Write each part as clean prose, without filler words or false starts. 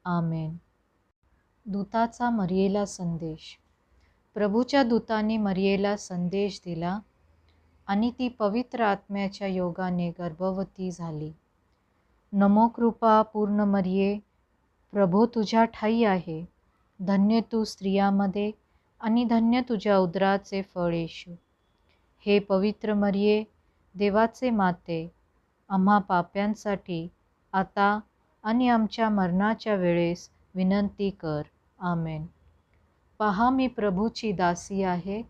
आमेन. दूताचा मरियेला संदेश. प्रभूच्या दूताने मरियेला संदेश दिला आणि ती पवित्र आत्म्याच्या योगाने गर्भवती झाली. नमो कृपा पूर्ण मरिये, प्रभू तुझ्या ठाई आहे. धन्य तू स्त्रियामध्ये आणि धन्य तुझ्या उदराचे फळ येशू. हे पवित्र मरिये, देवाचे माते, आम्हा पाप्यांसाठी आता आणि आमच्या मरणाच्या वेळेस विनंती कर. आमेन. पहा, मी प्रभूची दासी आहे,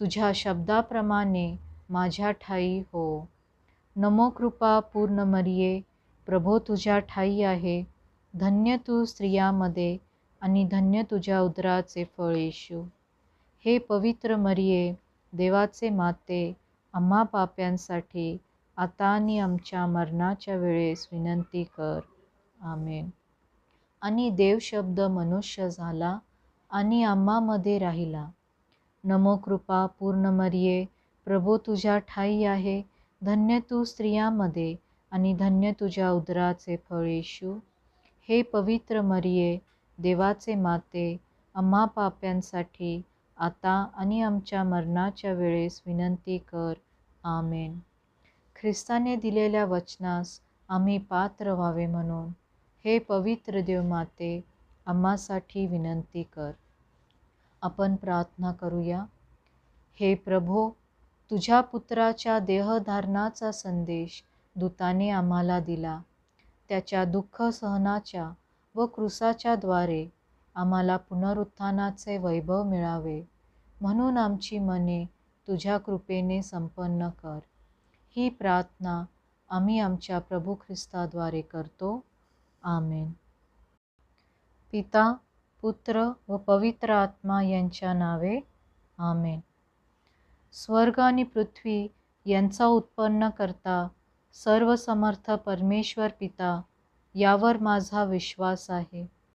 तुझ्या शब्दाप्रमाणे माझ्या ठाई हो. नमो कृपा पूर्ण मरिये, प्रभू तुझ्या ठाई आहे. धन्य तू स्त्रियामध्ये आणि धन्य तुझ्या उदराचे फळ येशू. हे पवित्र मरिये, देवाचे माते, आम्हा पाप्यांसाठी आता आणि आमच्या मरणाच्या वेळेस विनंती कर. आमेन. आणि देव शब्द मनुष्य झाला आणि आम्हामध्ये राहिला. नमो कृपा पूर्ण मरिये, प्रभू तुझ्या ठाई आहे. धन्य तू स्त्रियामध्ये आणि धन्य तुझ्या उदराचे फळ येशू. हे पवित्र मरिये, देवाचे माते, आम्हा पाप्यांसाठी आता आणि आमच्या मरणाच्या वेळेस विनंती कर. आमेन. ख्रिस्ताने दिलेल्या वचनास आम्ही पात्र व्हावे म्हणून हे पवित्र देवमाते, आम्हासाठी विनंती कर. आपण प्रार्थना करूया. हे प्रभो, तुझ्या पुत्राच्या देहधारणाचा संदेश दूताने आम्हाला दिला. त्याच्या दुःख सहनाच्या व क्रूसाच्या द्वारे आम्हाला पुनरुत्थानाचे वैभव मिळावे, म्हणून आमची मने तुझ्या कृपेने संपन्न कर. ही प्रार्थना आम्ही आमच्या प्रभू ख्रिस्ताद्वारे करतो. आमेन. पिता, पुत्र व पवित्र आत्मा यांच्या नावे. आमेन. स्वर्ग आणि पृथ्वी यांचा उत्पन्न करता सर्व समर्थ परमेश्वर पिता, यावर माझा विश्वास आहे.